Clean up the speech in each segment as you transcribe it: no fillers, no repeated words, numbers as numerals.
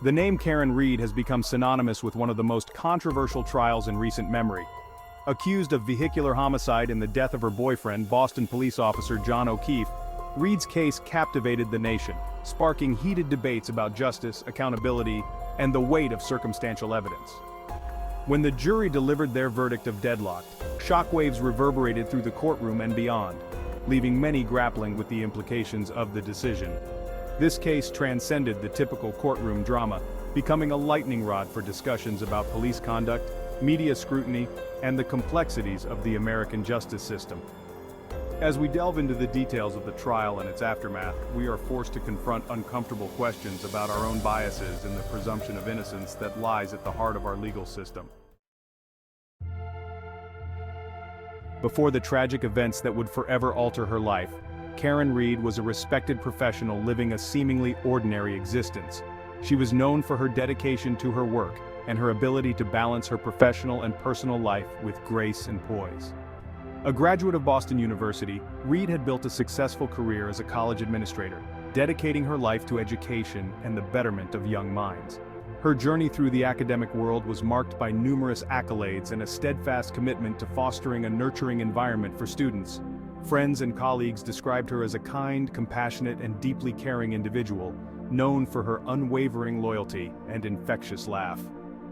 The name Karen Read has become synonymous with one of the most controversial trials in recent memory. Accused of vehicular homicide in the death of her boyfriend, Boston police officer John O'Keefe, Read's case captivated the nation, sparking heated debates about justice, accountability, and the weight of circumstantial evidence. When the jury delivered their verdict of deadlocked, shockwaves reverberated through the courtroom and beyond, leaving many grappling with the implications of the decision. This case transcended the typical courtroom drama, becoming a lightning rod for discussions about police conduct, media scrutiny, and the complexities of the American justice system. As we delve into the details of the trial and its aftermath, we are forced to confront uncomfortable questions about our own biases and the presumption of innocence that lies at the heart of our legal system. Before the tragic events that would forever alter her life, Karen Read was a respected professional living a seemingly ordinary existence. She was known for her dedication to her work and her ability to balance her professional and personal life with grace and poise. A graduate of Boston University, Read had built a successful career as a college administrator, dedicating her life to education and the betterment of young minds. Her journey through the academic world was marked by numerous accolades and a steadfast commitment to fostering a nurturing environment for students. Friends and colleagues described her as a kind, compassionate, and deeply caring individual, known for her unwavering loyalty and infectious laugh.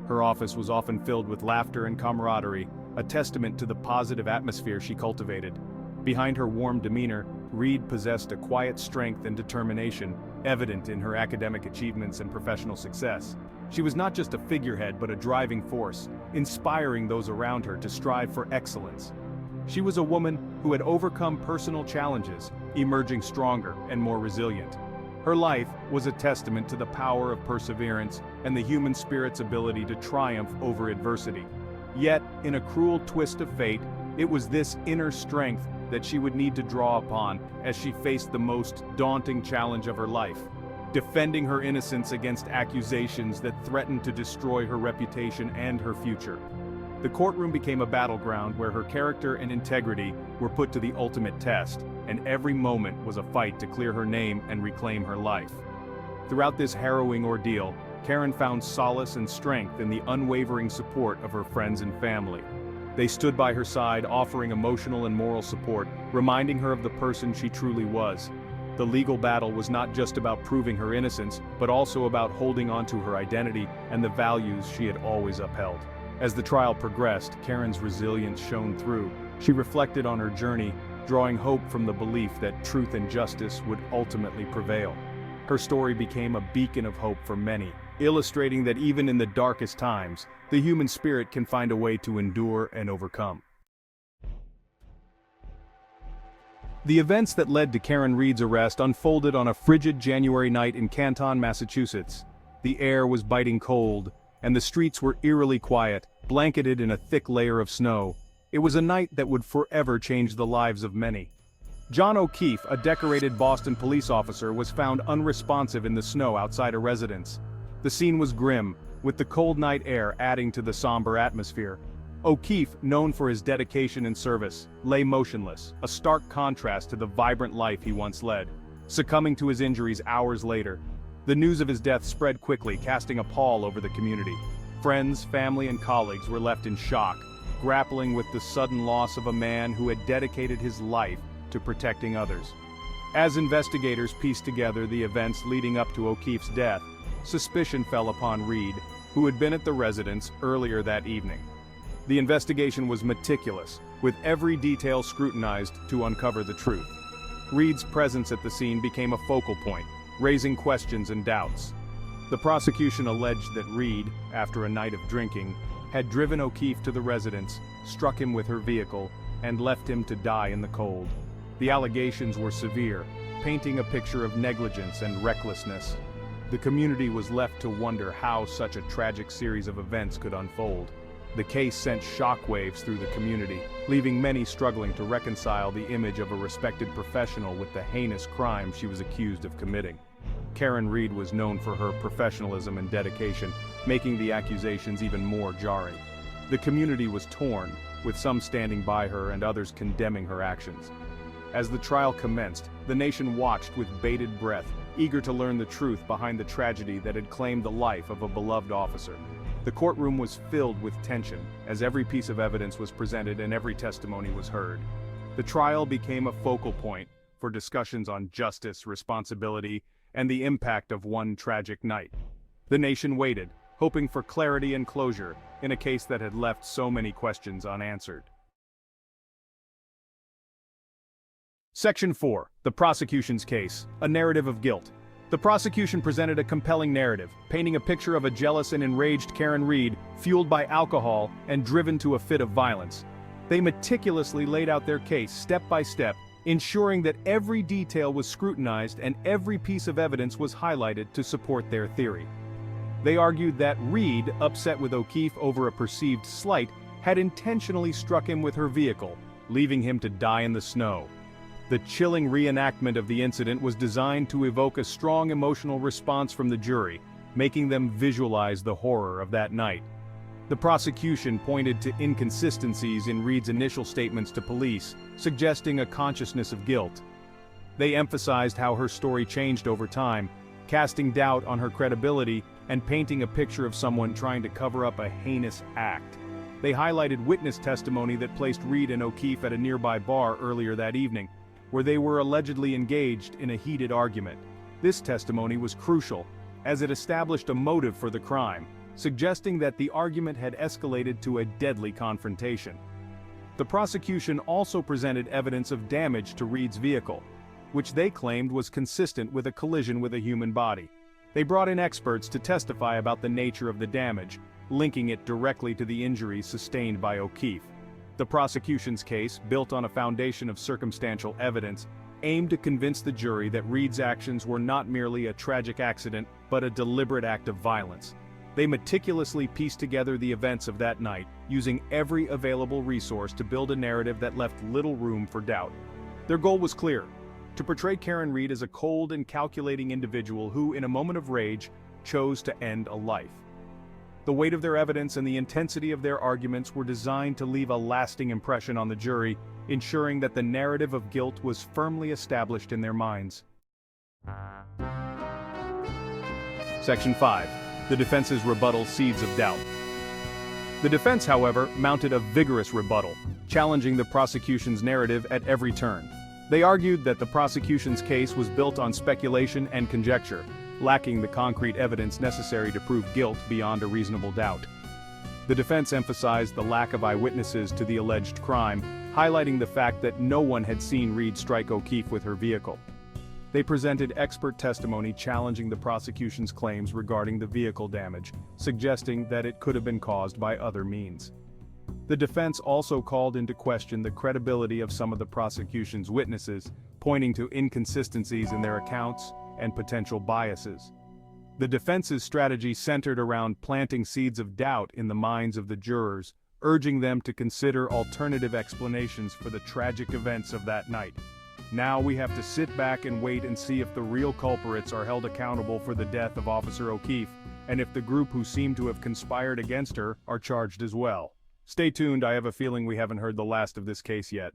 Her office was often filled with laughter and camaraderie, a testament to the positive atmosphere she cultivated. Behind her warm demeanor, Read possessed a quiet strength and determination, evident in her academic achievements and professional success. She was not just a figurehead but a driving force, inspiring those around her to strive for excellence. She was a woman who had overcome personal challenges, emerging stronger and more resilient. Her life was a testament to the power of perseverance and the human spirit's ability to triumph over adversity. Yet, in a cruel twist of fate, it was this inner strength that she would need to draw upon as she faced the most daunting challenge of her life, defending her innocence against accusations that threatened to destroy her reputation and her future. The courtroom became a battleground where her character and integrity were put to the ultimate test, and every moment was a fight to clear her name and reclaim her life. Throughout this harrowing ordeal, Karen found solace and strength in the unwavering support of her friends and family. They stood by her side, offering emotional and moral support, reminding her of the person she truly was. The legal battle was not just about proving her innocence, but also about holding on to her identity and the values she had always upheld. As the trial progressed, Karen's resilience shone through. She reflected on her journey, drawing hope from the belief that truth and justice would ultimately prevail. Her story became a beacon of hope for many, illustrating that even in the darkest times, the human spirit can find a way to endure and overcome. The events that led to Karen Read's arrest unfolded on a frigid January night in Canton, Massachusetts. The air was biting cold, and the streets were eerily quiet, blanketed in a thick layer of snow. It was a night that would forever change the lives of many. John O'Keefe, a decorated Boston police officer, was found unresponsive in the snow outside a residence. The scene was grim, with the cold night air adding to the somber atmosphere. O'Keefe, known for his dedication and service, lay motionless, a stark contrast to the vibrant life he once led. Succumbing to his injuries hours later, the news of his death spread quickly, casting a pall over the community. Friends, family, and colleagues were left in shock, grappling with the sudden loss of a man who had dedicated his life to protecting others. As investigators pieced together the events leading up to O'Keefe's death, suspicion fell upon Read, who had been at the residence earlier that evening. The investigation was meticulous, with every detail scrutinized to uncover the truth. Read's presence at the scene became a focal point, raising questions and doubts. The prosecution alleged that Read, after a night of drinking, had driven O'Keefe to the residence, struck him with her vehicle, and left him to die in the cold. The allegations were severe, painting a picture of negligence and recklessness. The community was left to wonder how such a tragic series of events could unfold. The case sent shockwaves through the community, leaving many struggling to reconcile the image of a respected professional with the heinous crime she was accused of committing. Karen Read was known for her professionalism and dedication, making the accusations even more jarring. The community was torn, with some standing by her and others condemning her actions. As the trial commenced, the nation watched with bated breath, eager to learn the truth behind the tragedy that had claimed the life of a beloved officer. The courtroom was filled with tension, as every piece of evidence was presented and every testimony was heard. The trial became a focal point for discussions on justice, responsibility, and the impact of one tragic night. The nation waited, hoping for clarity and closure in a case that had left so many questions unanswered. Section 4. The prosecution's case, a narrative of guilt. The prosecution presented a compelling narrative, painting a picture of a jealous and enraged Karen Reed, fueled by alcohol and driven to a fit of violence. They meticulously laid out their case step by step, ensuring that every detail was scrutinized and every piece of evidence was highlighted to support their theory. They argued that Reed, upset with O'Keefe over a perceived slight, had intentionally struck him with her vehicle, leaving him to die in the snow. The chilling reenactment of the incident was designed to evoke a strong emotional response from the jury, making them visualize the horror of that night. The prosecution pointed to inconsistencies in Reed's initial statements to police, suggesting a consciousness of guilt. They emphasized how her story changed over time, casting doubt on her credibility and painting a picture of someone trying to cover up a heinous act. They highlighted witness testimony that placed Reed and O'Keefe at a nearby bar earlier that evening, where they were allegedly engaged in a heated argument. This testimony was crucial, as it established a motive for the crime, suggesting that the argument had escalated to a deadly confrontation. The prosecution also presented evidence of damage to Reed's vehicle, which they claimed was consistent with a collision with a human body. They brought in experts to testify about the nature of the damage, linking it directly to the injuries sustained by O'Keefe. The prosecution's case, built on a foundation of circumstantial evidence, aimed to convince the jury that Reed's actions were not merely a tragic accident, but a deliberate act of violence. They meticulously pieced together the events of that night, using every available resource to build a narrative that left little room for doubt. Their goal was clear: to portray Karen Reed as a cold and calculating individual who, in a moment of rage, chose to end a life. The weight of their evidence and the intensity of their arguments were designed to leave a lasting impression on the jury, ensuring that the narrative of guilt was firmly established in their minds. Section 5. The defense's rebuttal seeds of doubt. The defense, however, mounted a vigorous rebuttal, challenging the prosecution's narrative at every turn. They argued that the prosecution's case was built on speculation and conjecture, lacking the concrete evidence necessary to prove guilt beyond a reasonable doubt. The defense emphasized the lack of eyewitnesses to the alleged crime, highlighting the fact that no one had seen Reed strike O'Keefe with her vehicle. They presented expert testimony challenging the prosecution's claims regarding the vehicle damage, suggesting that it could have been caused by other means. The defense also called into question the credibility of some of the prosecution's witnesses, pointing to inconsistencies in their accounts and potential biases. The defense's strategy centered around planting seeds of doubt in the minds of the jurors, urging them to consider alternative explanations for the tragic events of that night. Now we have to sit back and wait and see if the real culprits are held accountable for the death of Officer O'Keefe, and if the group who seem to have conspired against her are charged as well. Stay tuned, I have a feeling we haven't heard the last of this case yet.